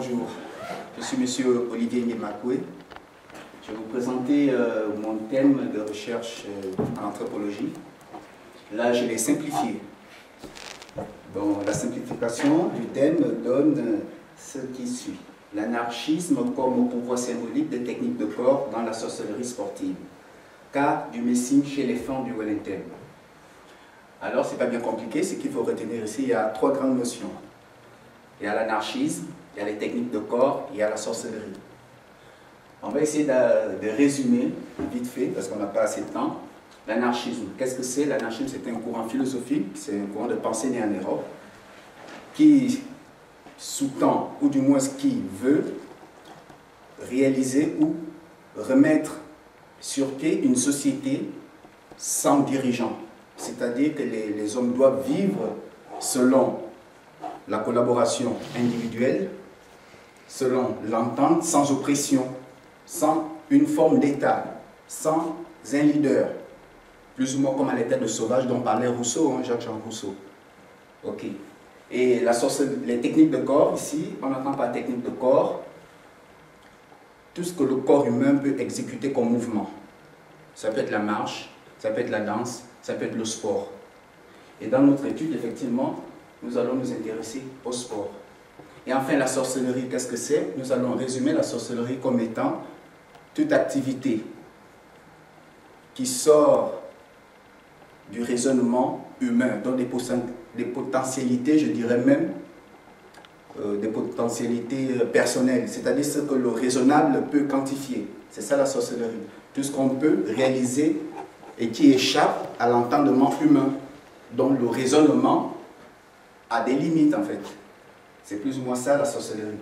bonjour. Je suis Monsieur Olivier Ngemakwe. Je vais vous présenter mon thème de recherche en anthropologie. Là, je l'ai simplifié. Donc, la simplification du thème donne ce qui suit. L'anarchisme comme pouvoir symbolique des techniques de corps dans la sorcellerie sportive. Cas du messing chez les femmes du Wellington. Alors, c'est pas bien compliqué, ce qu'il faut retenir ici, il y a trois grandes notions. Il y a l'anarchisme, il y a les techniques de corps, il y a la sorcellerie. On va essayer de résumer vite fait, parce qu'on n'a pas assez de temps. L'anarchisme, qu'est-ce que c'est? L'anarchisme, c'est un courant philosophique, c'est un courant de pensée né en Europe, qui sous-tend, ou du moins ce qui veut, réaliser ou remettre sur pied une société sans dirigeant. C'est-à-dire que les hommes doivent vivre selon la collaboration individuelle, selon l'entente, sans oppression, sans une forme d'État, sans un leader, plus ou moins comme à l'état de sauvage dont parlait Rousseau, hein, Jacques-Jean Rousseau. Ok. Et les techniques de corps, ici, on n'entend pas technique de corps, tout ce que le corps humain peut exécuter comme mouvement. Ça peut être la marche, ça peut être la danse, ça peut être le sport. Et dans notre étude, effectivement, nous allons nous intéresser au sport. Et enfin, la sorcellerie, qu'est-ce que c'est? Nous allons résumer la sorcellerie comme étant toute activité qui sort du raisonnement humain, donc des potentialités, je dirais même, des potentialités personnelles, c'est-à-dire ce que le raisonnable peut quantifier. C'est ça la sorcellerie. Tout ce qu'on peut réaliser et qui échappe à l'entendement humain, dont le raisonnement a des limites en fait. C'est plus ou moins ça la sorcellerie.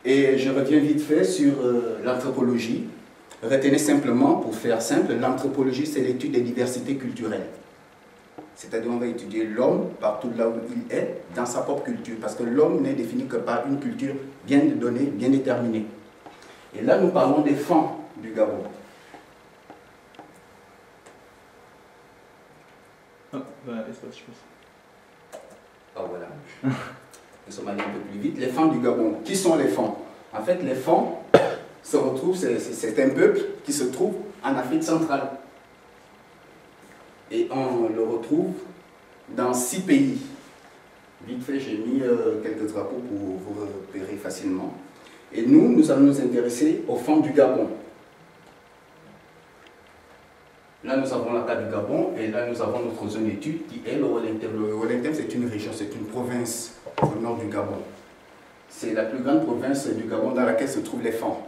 Et je reviens vite fait sur l'anthropologie. Retenez simplement, pour faire simple, l'anthropologie c'est l'étude des diversités culturelles. C'est-à-dire on va étudier l'homme partout là où il est, dans sa propre culture, parce que l'homme n'est défini que par une culture bien donnée, bien déterminée. Et là nous parlons des Fang du Gabon. Espace, je pense. Ah voilà. Nous sommes allés un peu plus vite. Les Fang du Gabon. Qui sont les Fang? En fait, les Fang se retrouvent, c'est un peuple qui se trouve en Afrique centrale. Et on le retrouve dans 6 pays. Vite fait, j'ai mis quelques drapeaux pour vous repérer facilement. Et nous allons nous intéresser aux Fang du Gabon. Là, nous avons la carte du Gabon et là, nous avons notre zone d'étude qui est le Wellington. Le Wellington, c'est une région, c'est une province au nord du Gabon. C'est la plus grande province du Gabon dans laquelle se trouvent les Fang.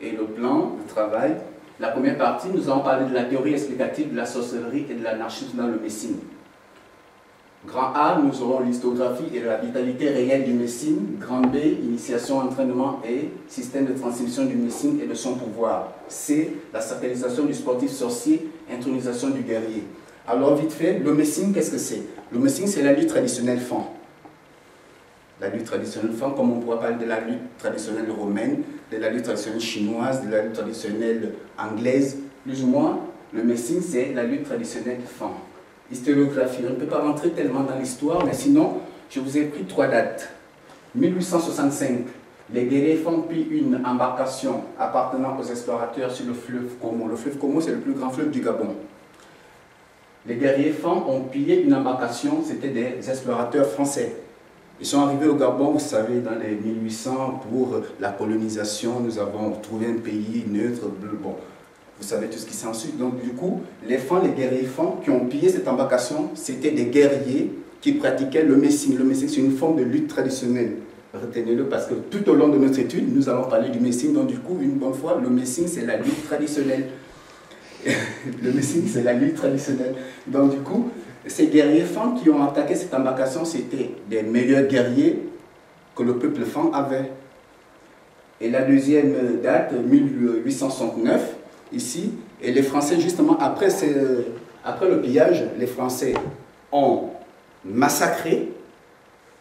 Et le plan de travail, la première partie, nous allons parler de la théorie explicative de la sorcellerie et de l'anarchisme dans le messing. Grand A, nous aurons l'histographie et la vitalité réelle du messing. Grand B, initiation, entraînement et système de transmission du messing et de son pouvoir. C, la sacralisation du sportif sorcier, intronisation du guerrier. Alors vite fait, le messing, qu'est-ce que c'est? Le messing, c'est la lutte traditionnelle Fang. La lutte traditionnelle Fang, comme on pourrait parler de la lutte traditionnelle romaine, de la lutte traditionnelle chinoise, de la lutte traditionnelle anglaise, plus ou moins, le messing, c'est la lutte traditionnelle Fang. Historiographie, on ne peut pas rentrer tellement dans l'histoire, mais sinon, je vous ai pris 3 dates. 1865, les guerriers Fang pillent une embarcation appartenant aux explorateurs sur le fleuve Komo. Le fleuve Komo, c'est le plus grand fleuve du Gabon. Les guerriers Fang ont pillé une embarcation, c'était des explorateurs français. Ils sont arrivés au Gabon, vous savez, dans les 1800 pour la colonisation. Nous avons trouvé un pays neutre, bon. Vous savez tout ce qui s'ensuit. Donc du coup, les Fang, les guerriers Fang qui ont pillé cette embarcation, c'était des guerriers qui pratiquaient le messing. Le messing, c'est une forme de lutte traditionnelle. Retenez-le parce que tout au long de notre étude, nous allons parler du messing. Donc du coup, une bonne fois, le messing, c'est la lutte traditionnelle. Le messing, c'est la lutte traditionnelle. Donc du coup, ces guerriers Fang qui ont attaqué cette embarcation, c'était des meilleurs guerriers que le peuple Fang avait. Et la deuxième date, 1869, ici, et les Français, justement, après le pillage, les Français ont massacré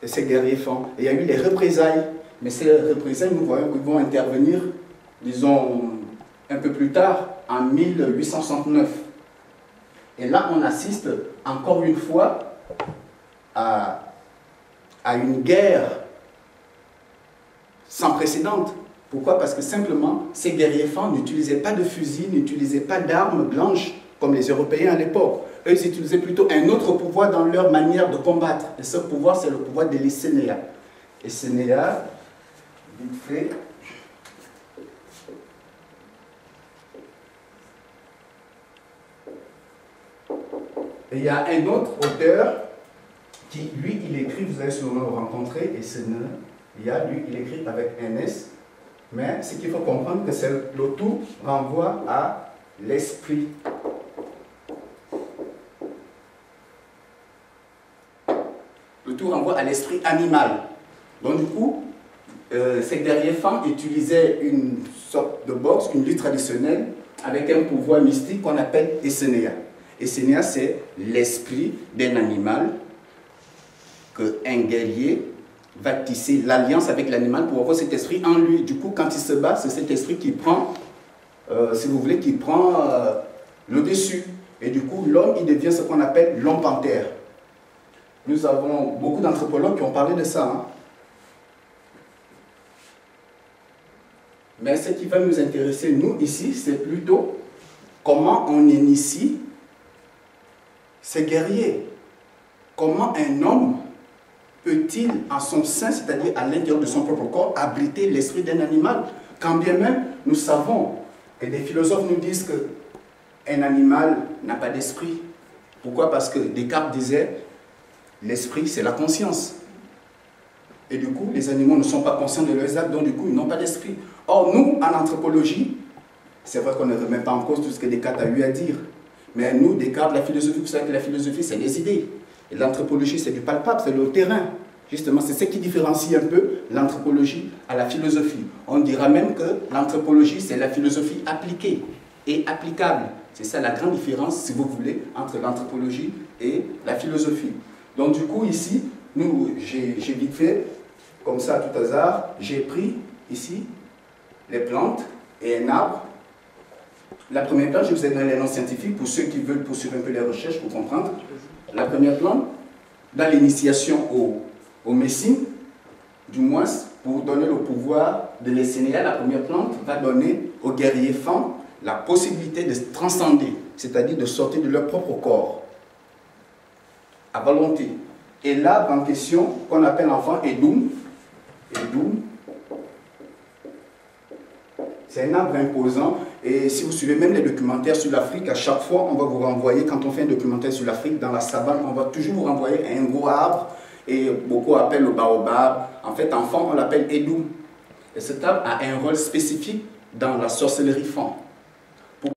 ces guerriers Fang. Et il y a eu des représailles. Mais ces représailles, nous voyons qu'ils vont intervenir, disons, un peu plus tard, en 1869. Et là, on assiste encore une fois à à une guerre sans précédent. Pourquoi? Parce que simplement, ces guerriers Fan n'utilisaient pas de fusils, n'utilisaient pas d'armes blanches comme les Européens à l'époque. Eux, ils utilisaient plutôt un autre pouvoir dans leur manière de combattre. Et ce pouvoir, c'est le pouvoir de l'Essénéa. Essénéa, vite fait. Et il y a un autre auteur qui, lui, il écrit, vous allez sûrement le rencontrer, Essénéa, lui, il écrit avec un S. Mais ce qu'il faut comprendre, que le tout renvoie à l'esprit. Le tout renvoie à l'esprit animal. Donc du coup, ces guerriers Fan utilisaient une sorte de boxe, une lutte traditionnelle, avec un pouvoir mystique qu'on appelle Essénéa. Essénéa, c'est l'esprit d'un animal qu'un guerrier va tisser l'alliance avec l'animal pour avoir cet esprit en lui. Du coup, quand il se bat, c'est cet esprit qui prend, si vous voulez, qui prend le dessus. Et du coup, l'homme, il devient ce qu'on appelle l'homme panthère. Nous avons beaucoup d'anthropologues qui ont parlé de ça. Hein. Mais ce qui va nous intéresser, nous, ici, c'est plutôt comment on initie ces guerriers. Comment un homme peut-il, en son sein, c'est-à-dire à l'intérieur de son propre corps, abriter l'esprit d'un animal? Quand bien même, nous savons, et des philosophes nous disent qu'un animal n'a pas d'esprit. Pourquoi? Parce que Descartes disait, l'esprit, c'est la conscience. Et du coup, les animaux ne sont pas conscients de leurs actes, donc du coup, ils n'ont pas d'esprit. Or, nous, en anthropologie, c'est vrai qu'on ne remet pas en cause tout ce que Descartes a eu à dire. Mais nous, Descartes, la philosophie, vous savez que la philosophie, c'est les idées. Et l'anthropologie, c'est du palpable, c'est le terrain. Justement, c'est ce qui différencie un peu l'anthropologie à la philosophie. On dira même que l'anthropologie, c'est la philosophie appliquée et applicable. C'est ça la grande différence, si vous voulez, entre l'anthropologie et la philosophie. Donc du coup, ici, j'ai vite fait, comme ça, à tout hasard, j'ai pris ici les plantes et un arbre. La première plante, je vous ai donné les noms scientifiques pour ceux qui veulent poursuivre un peu les recherches pour comprendre. La première plante, dans l'initiation au Messine, du moins, pour donner le pouvoir de l'Essénéa, la première plante va donner aux guerriers Fan la possibilité de se transcender, c'est-à-dire de sortir de leur propre corps, à volonté. Et l'arbre en question, qu'on appelle enfant Edoum, c'est un arbre imposant. Et si vous suivez même les documentaires sur l'Afrique, à chaque fois, on va vous renvoyer, quand on fait un documentaire sur l'Afrique, dans la savane, on va toujours vous renvoyer à un gros arbre. Et beaucoup appellent le baobab. En fait, enfant, on l'appelle Edoum. Et cet arbre a un rôle spécifique dans la sorcellerie Fan.